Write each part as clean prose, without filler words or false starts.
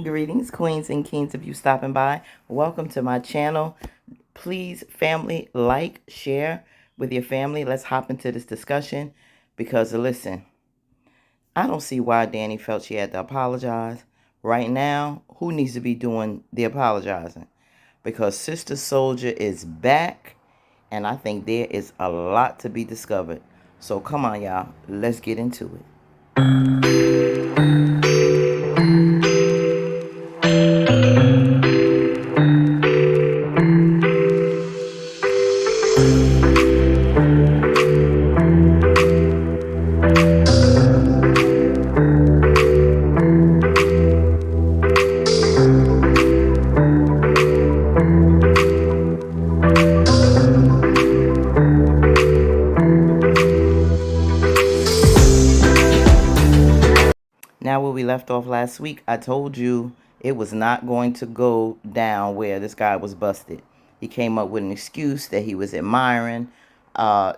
Greetings, queens and kings, if you stopping by. Welcome to my channel. Please, family, like, share with your family. Let's hop into this discussion because, listen, I don't see why Danny felt she had to apologize. Right now, who needs to be doing the apologizing? Because Sister Soldier is back, and I think there is a lot to be discovered. So come on, y'all. Let's get into it. Now, where we left off last week, I told you it was not going to go down where this guy was busted. He came up with an excuse that he was admiring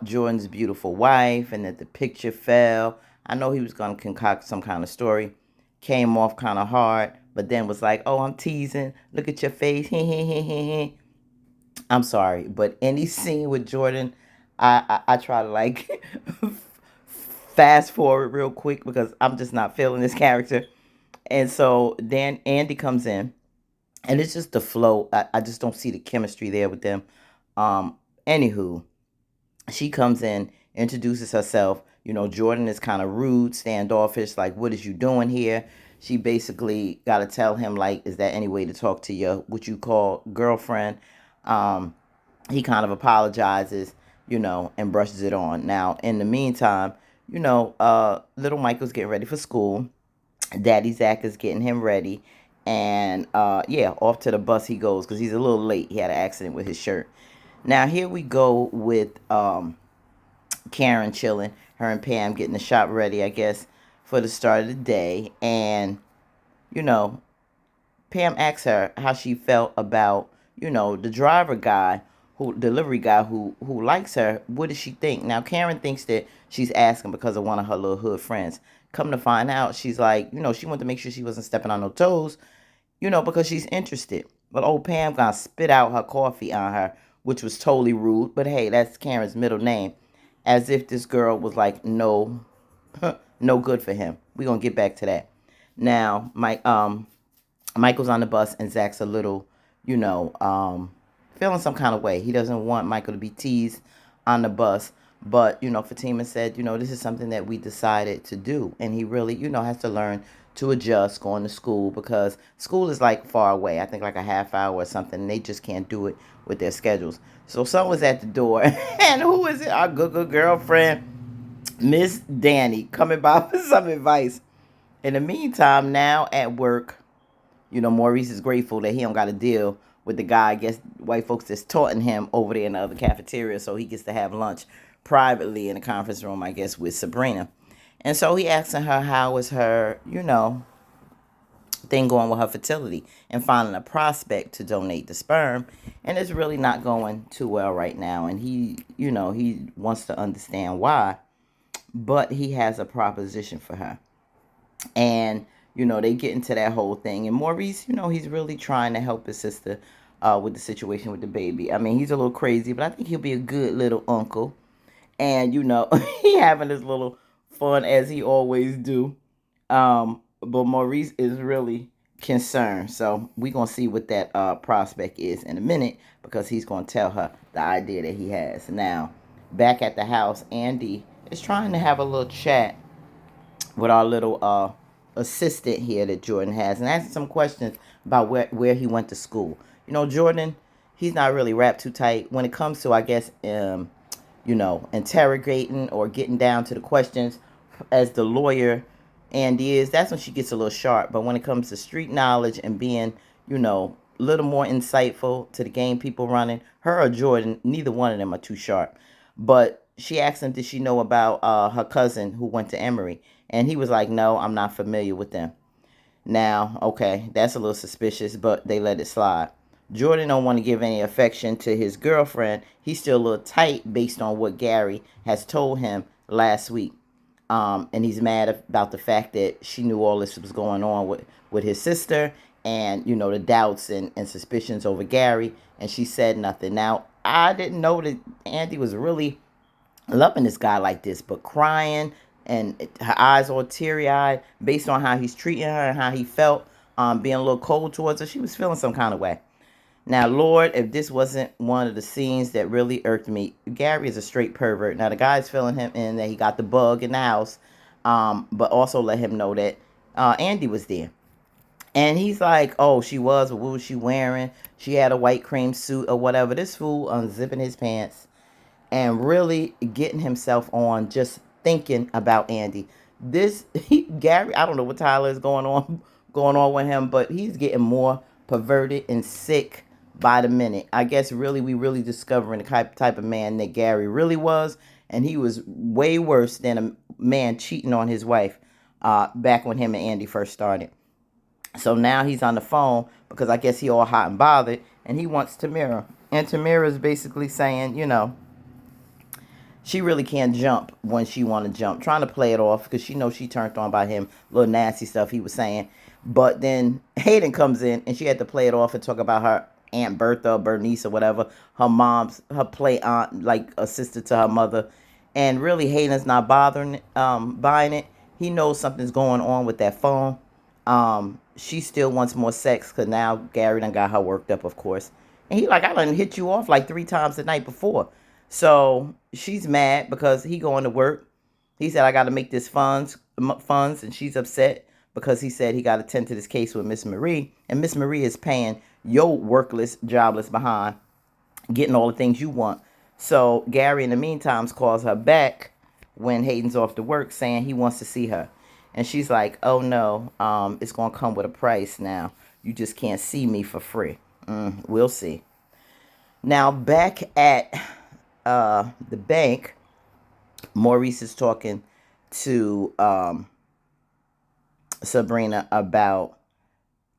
Jordan's beautiful wife and that the picture fell. I know he was going to concoct some kind of story. Came off kind of hard, but then was like, oh, I'm teasing. Look at your face. I'm sorry, but any scene with Jordan, I try to like fast forward real quick because I'm just not feeling this character. And so then Andy comes in, and it's just the flow. I just don't see the chemistry there with them. Um, Anywho, she comes in, introduces herself. You know, Jordan is kind of rude, standoffish, like, what is you doing here? She basically got to tell him, like, is there any way to talk to your, what you call, girlfriend? Um, he kind of apologizes, and brushes it on. Now, in the meantime, little Michael's getting ready for school. Daddy Zach is getting him ready. And yeah, off to the bus he goes because he's a little late. He had an accident with his shirt. Now, here we go with Karen chilling. Her and Pam getting the shop ready, I guess, for the start of the day. And, you know, Pam asks her how she felt about, the driver guy, delivery guy who likes her. What does she think? Now Karen thinks that she's asking because of one of her little hood friends. Come to find out, she's like, she wanted to make sure she wasn't stepping on no toes, because she's interested. But old Pam gonna spit out her coffee on her, which was totally rude. But hey, that's Karen's middle name. As if this girl was like, no, no good for him. We gonna get back to that. Now, Michael's on the bus and Zach's a little, feeling some kind of way. He doesn't want Michael to be teased on the bus. But, Fatima said, this is something that we decided to do. And he really, has to learn to adjust going to school because school is like far away. I think like a half hour or something. And they just can't do it with their schedules. So someone's at the door. And who is it? Our good girlfriend, Miss Danny, coming by for some advice. In the meantime, now at work, Maurice is grateful that he don't got to deal with the guy, I guess, white folks that's taunting him over there in the other cafeteria, so he gets to have lunch privately in the conference room, I guess, with Sabrina. And so he asking her how is her, thing going with her fertility and finding a prospect to donate the sperm. And it's really not going too well right now. And he wants to understand why, but he has a proposition for her. And they get into that whole thing, and Maurice, he's really trying to help his sister with the situation with the baby. I mean, he's a little crazy, but I think he'll be a good little uncle. And he having his little fun as he always do. But Maurice is really concerned, so we're gonna see what that prospect is in a minute because he's gonna tell her the idea that he has. Now, back at the house, Andy is trying to have a little chat with our little assistant here that Jordan has and asking some questions about where he went to school. Jordan, he's not really wrapped too tight when it comes to, I guess, interrogating or getting down to the questions as the lawyer Andy is. That's when she gets a little sharp. But when it comes to street knowledge and being, a little more insightful to the game people running, her or Jordan, neither one of them are too sharp. But she asked him, did she know about her cousin who went to Emory? And he was like, no, I'm not familiar with them. Now, okay, that's a little suspicious, but they let it slide. Jordan don't want to give any affection to his girlfriend. He's still a little tight based on what Gary has told him last week. And he's mad about the fact that she knew all this was going on with his sister and the doubts and suspicions over Gary, and she said nothing. Now I didn't know that Andy was really loving this guy like this, but crying and her eyes all teary eyed based on how he's treating her and how he felt, being a little cold towards her. She was feeling some kind of way. Now, Lord, if this wasn't one of the scenes that really irked me, Gary is a straight pervert. Now, the guy's filling him in that he got the bug in the house, but also let him know that Andy was there. And he's like, oh, she was, but what was she wearing? She had a white cream suit or whatever. This fool unzipping his pants and really getting himself on just thinking about Andy. Gary, I don't know what Tyler is going on with him, but he's getting more perverted and sick by the minute. I guess really we really discovering the type of man that Gary really was, and he was way worse than a man cheating on his wife back when him and Andy first started. So now he's on the phone because I guess he all hot and bothered, and he wants Tamira. And Tamira is basically saying, she really can't jump when she want to jump, trying to play it off because she knows she turned on by him, little nasty stuff he was saying. But then Hayden comes in and she had to play it off and talk about her Aunt Bertha or Bernice or whatever, her play aunt, like a sister to her mother. And really Hayden's not buying it. He knows something's going on with that phone. She still wants more sex because now Gary done got her worked up, of course. And he like, I done hit you off like 3 times the night before. So she's mad because he going to work. He said, I got to make this funds, and she's upset because he said he got to tend to this case with Miss Marie, and Miss Marie is paying your workless, jobless behind, getting all the things you want. So Gary, in the meantime, calls her back when Hayden's off to work, saying he wants to see her, and she's like, "Oh no, it's gonna come with a price. Now you just can't see me for free. We'll see." Now back at the bank, Maurice is talking to Sabrina about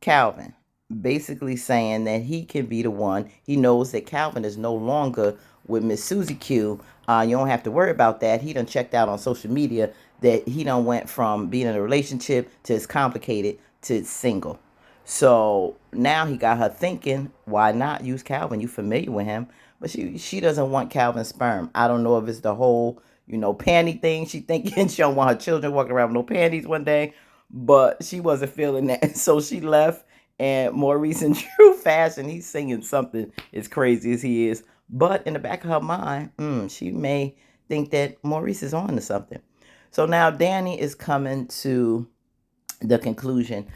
Calvin, basically saying that he can be the one. He knows that Calvin is no longer with Miss Susie Q. You don't have to worry about that. He done checked out on social media that he done went from being in a relationship to it's complicated to it's single. So now he got her thinking, why not use Calvin? You familiar with him. But she doesn't want Calvin's sperm. I don't know if it's the whole, panty thing. She thinking she don't want her children walking around with no panties one day. But she wasn't feeling that. So she left. And Maurice, in true fashion, he's singing something as crazy as he is. But in the back of her mind, she may think that Maurice is on to something. So now Danny is coming to the conclusion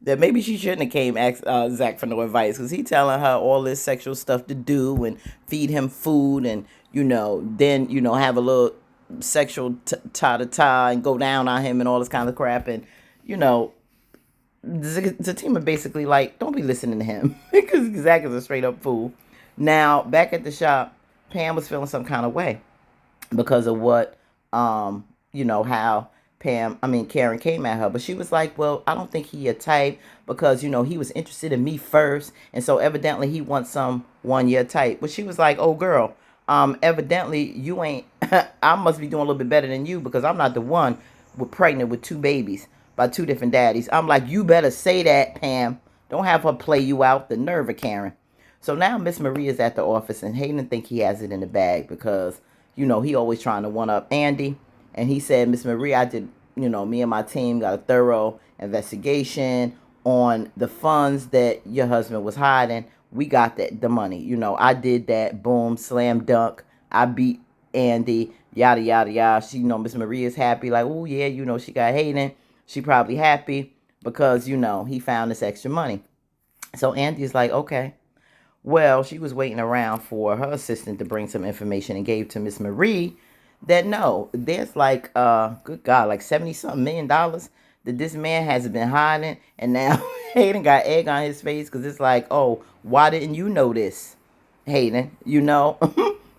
that maybe she shouldn't have came ask Zach for no advice, because he telling her all this sexual stuff to do and feed him food and then have a little sexual ta and go down on him and all this kind of crap. And Zatima basically like, don't be listening to him because Zach is a straight up fool. Now back at the shop, Pam was feeling some kind of way because of what how Karen came at her. But she was like, well, I don't think he a type because, he was interested in me first. And so evidently he wants someone your type. But she was like, oh, girl, evidently you ain't, I must be doing a little bit better than you because I'm not the one with pregnant with 2 babies by 2 different daddies. I'm like, you better say that, Pam. Don't have her play you out. The nerve of Karen. So now Miss Marie is at the office and Hayden think he has it in the bag because, he always trying to one up Andy. And he said, Miss Marie, I did, me and my team got a thorough investigation on the funds that your husband was hiding. We got the money. I did that. Boom, slam dunk. I beat Andy, yada, yada, yada. She, Miss Marie is happy. Like, oh, yeah, she got Hayden. She probably happy because, he found this extra money. So Andy's like, okay. Well, she was waiting around for her assistant to bring some information and gave to Miss Marie that no, there's like good God, like 70-something million dollars that this man has been hiding, and now Hayden got egg on his face because it's like, oh, why didn't you know this, Hayden?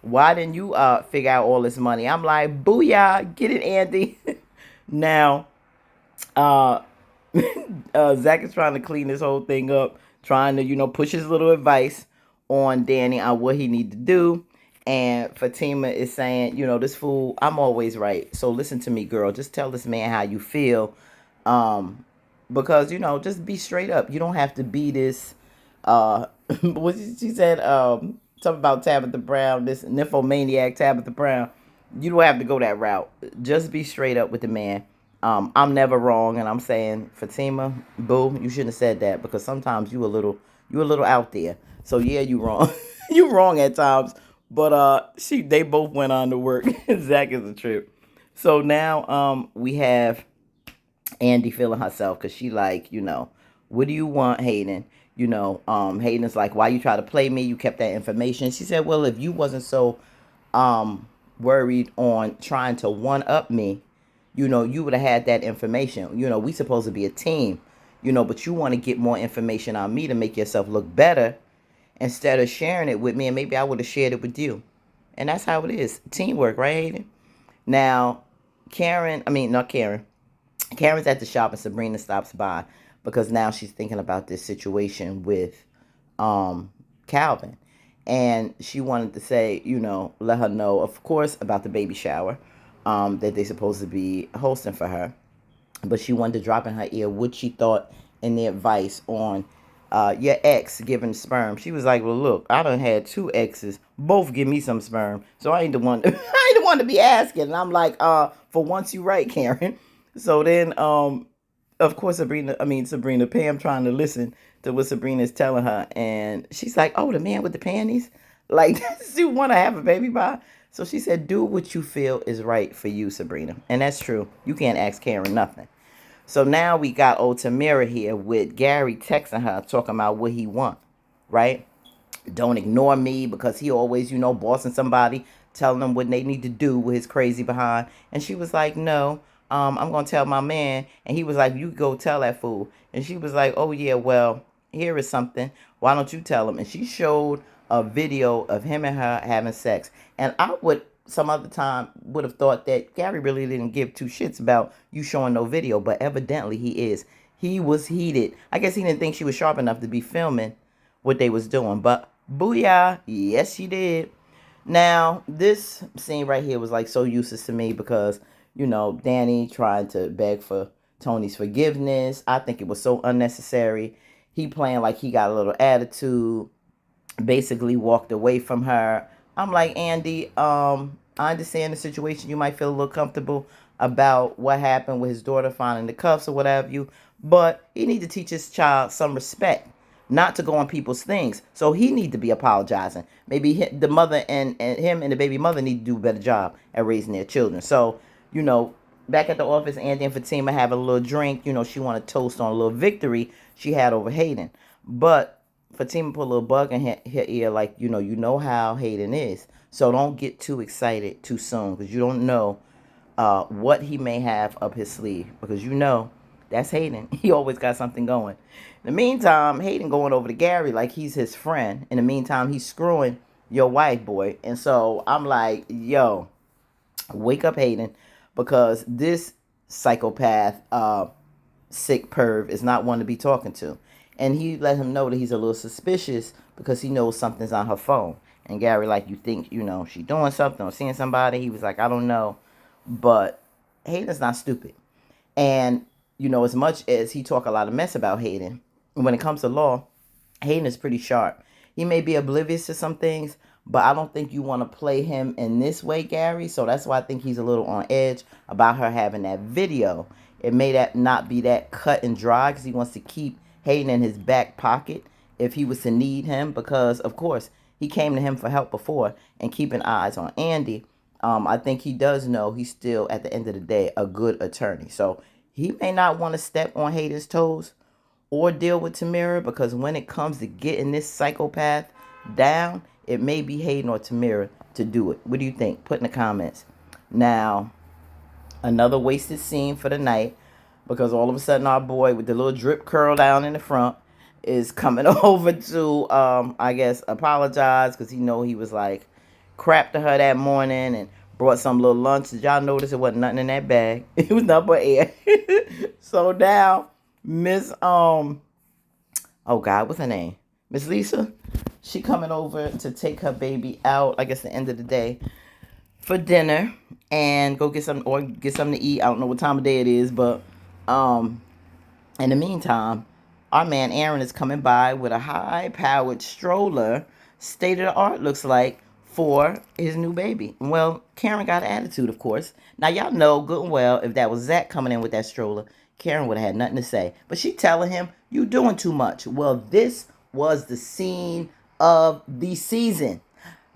Why didn't you figure out all this money? I'm like, booyah, get it, Andy. Now, Zach is trying to clean this whole thing up, trying to push his little advice on Danny on what he need to do. And Fatima is saying, this fool, I'm always right. So listen to me, girl. Just tell this man how you feel. because just be straight up. You don't have to be this uh what she said, something about Tabitha Brown, this nymphomaniac Tabitha Brown. You don't have to go that route. Just be straight up with the man. I'm never wrong, and I'm saying, Fatima, boo, you shouldn't have said that, because sometimes you a little out there. So yeah, you wrong. You wrong at times. But they both went on to work. Zach is a trip. So now we have Andy feeling herself, because she like, what do you want, Hayden? Hayden's like, why you try to play me? You kept that information. She said, well, if you wasn't so um worried on trying to one up me, you would have had that information. We supposed to be a team, but you want to get more information on me to make yourself look better instead of sharing it with me, and maybe I would have shared it with you. And that's how it is. Teamwork, right, Hayden? Now, not Karen. Karen's at the shop and Sabrina stops by because now she's thinking about this situation with Calvin. And she wanted to say, let her know, of course, about the baby shower that they're supposed to be hosting for her. But she wanted to drop in her ear what she thought in the advice on your ex giving sperm. She was like, well, look, I done had two exes. Both give me some sperm. So I ain't the one I ain't the one to be asking. And I'm like, for once you right, Karen. So then of course Sabrina, Pam trying to listen to what Sabrina's telling her, and she's like, oh, the man with the panties? Like, that's who you want to have a baby by? So she said, do what you feel is right for you, Sabrina. And that's true. You can't ask Karen nothing. So now we got old Tamira here with Gary texting her, talking about what he want, right? Don't ignore me, because he always, bossing somebody, telling them what they need to do with his crazy behind. And she was like, no, I'm going to tell my man. And he was like, you go tell that fool. And she was like, oh, yeah, well, here is something. Why don't you tell him? And she showed a video of him and her having sex. And I would some other time would have thought that Gary really didn't give two shits about you showing no video, but evidently he is. He was heated. I guess he didn't think she was sharp enough to be filming what they was doing. But booyah, yes, she did. Now, this scene right here was like so useless to me because, Danny tried to beg for Tony's forgiveness. I think it was so unnecessary. He playing like he got a little attitude, basically walked away from her. I'm like, Andy, I understand the situation. You might feel a little comfortable about what happened with his daughter finding the cuffs or whatever you, but he need to teach his child some respect, not to go on people's things. So he need to be apologizing. Maybe the mother and him and the baby mother need to do a better job at raising their children. So, back at the office, Andy and Fatima have a little drink. She want to toast on a little victory she had over Hayden. But Fatima put a little bug in her ear, like, you know how Hayden is. So don't get too excited too soon, because you don't know what he may have up his sleeve. Because that's Hayden. He always got something going. In the meantime, Hayden going over to Gary like he's his friend. In the meantime, he's screwing your wife, boy. And so I'm like, yo, wake up, Hayden, because this psychopath, sick perv is not one to be talking to. And he let him know that he's a little suspicious because he knows something's on her phone. And Gary, like, you think, she doing something or seeing somebody? He was like, I don't know. But Hayden's not stupid. And, as much as he talk a lot of mess about Hayden, when it comes to law, Hayden is pretty sharp. He may be oblivious to some things, but I don't think you want to play him in this way, Gary. So that's why I think he's a little on edge about her having that video. It may not be that cut and dry because he wants to keep Hayden in his back pocket if he was to need him, because, of course, he came to him for help before, and keeping eyes on Andy. I think he does know he's still, at the end of the day, a good attorney. So he may not want to step on Hayden's toes or deal with Tamira, because when it comes to getting this psychopath down, it may be Hayden or Tamira to do it. What do you think? Put in the comments. Now, another wasted scene for the night, because all of a sudden our boy with the little drip curl down in the front is coming over to, I guess, apologize, because he was like crap to her that morning and brought some little lunch. Did y'all notice it wasn't nothing in that bag? It was nothing but air. So now Miss oh God, what's her name? Miss Lisa. She coming over to take her baby out, I guess, the end of the day, for dinner and go get something to eat. I don't know what time of day it is, but In the meantime, our man Aaron is coming by with a high-powered stroller, state of the art looks like, for his new baby. Well, Karen got an attitude, of course. Now y'all know good and well if that was Zach coming in with that stroller, Karen would have had nothing to say. But she telling him, "You doing too much." Well, this was the scene of the season,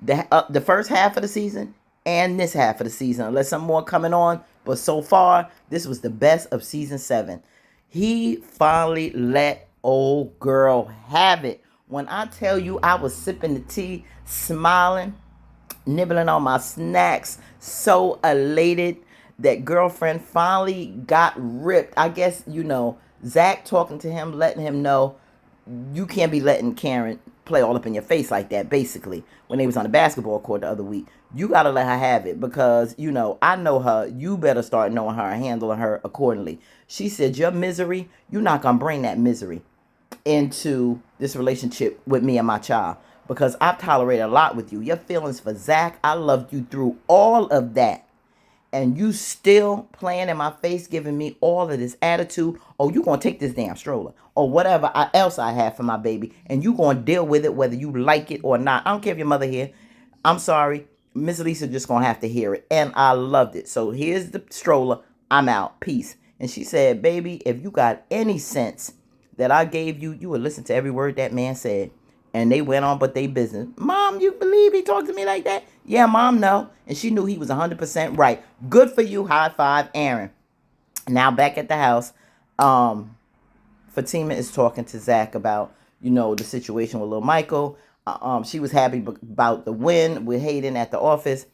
the first half of the season and this half of the season, unless some more coming on. But so far, this was the best of season 7. He finally let old girl have it. When I tell you I was sipping the tea, smiling, nibbling on my snacks, so elated that girlfriend finally got ripped. I guess, Zach talking to him, letting him know you can't be letting Karen play all up in your face like that, basically, when they was on the basketball court the other week. You got to let her have it because, I know her. You better start knowing her and handling her accordingly. She said, your misery, you're not going to bring that misery into this relationship with me and my child because I've tolerated a lot with you. Your feelings for Zach, I loved you through all of that. And you still playing in my face, giving me all of this attitude. Oh, you going to take this damn stroller or whatever else I have for my baby. And you going to deal with it whether you like it or not. I don't care if your mother here. I'm sorry. Miss Lisa just going to have to hear it. And I loved it. So here's the stroller. I'm out. Peace. And she said, baby, if you got any sense that I gave you, you would listen to every word that man said. And they went on but they business. Mom, you believe he talked to me like that? Yeah, Mom, no. And she knew he was 100% right. Good for you. High five, Aaron. Now back at the house, Fatima is talking to Zach about, the situation with little Michael. She was happy about the win with Hayden at the office.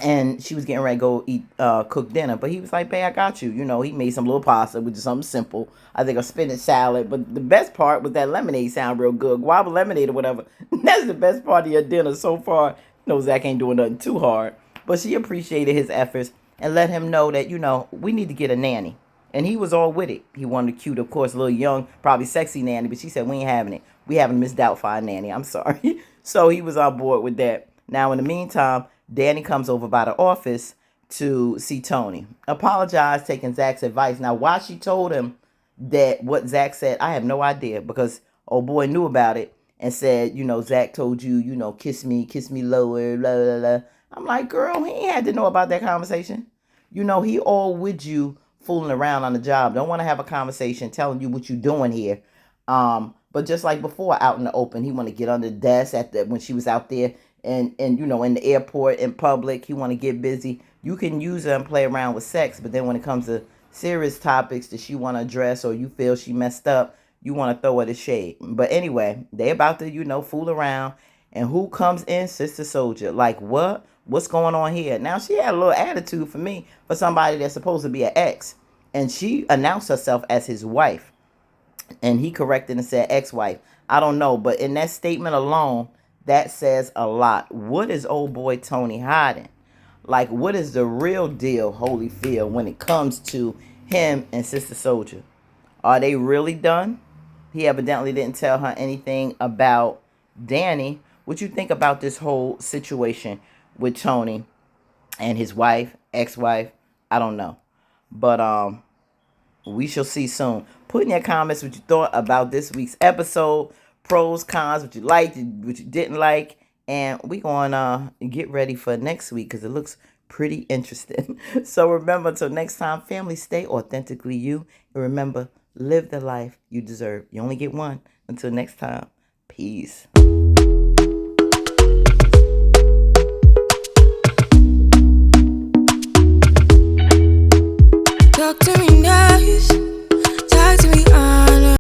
And she was getting ready to go eat, cook dinner. But he was like, babe, I got you. He made some little pasta, which is something simple. I think a spinach salad. But the best part was that lemonade sound real good. Guava lemonade or whatever. That's the best part of your dinner so far. Zach ain't doing nothing too hard. But she appreciated his efforts and let him know that, we need to get a nanny. And he was all with it. He wanted a cute, of course, a little young, probably sexy nanny. But she said, we ain't having it. We having Miss Doubtfire nanny. I'm sorry. So he was on board with that. Now, in the meantime, Danny comes over by the office to see Tony. Apologize, taking Zach's advice. Now, why she told him that what Zach said, I have no idea because old boy knew about it and said, Zach told you, kiss me lower, blah, blah, blah. I'm like, girl, he ain't had to know about that conversation. He all with you fooling around on the job. Don't want to have a conversation telling you what you doing here. But just like before, out in the open, he want to get under the desk when she was out there and in the airport, in public, he want to get busy. You can use her and play around with sex, but then when it comes to serious topics that she want to address or you feel she messed up, you want to throw her the shade. But anyway, they about to, fool around. And who comes in? Sister Soldier. Like, what? What's going on here? Now, she had a little attitude for me for somebody that's supposed to be an ex. And she announced herself as his wife. And he corrected and said ex-wife. I don't know. But in that statement alone, that says a lot. What is old boy Tony hiding? Like, what is the real deal, Holyfield, when it comes to him and Sister Soldier? Are they really done? He evidently didn't tell her anything about Danny. What you think about this whole situation with Tony and his wife, ex-wife? I don't know. But we shall see soon. Put in your comments what you thought about this week's episode. Pros, cons, what you liked, what you didn't like. And we going to get ready for next week because it looks pretty interesting. So remember, until next time, family, stay authentically you. And remember, live the life you deserve. You only get one. Until next time, peace.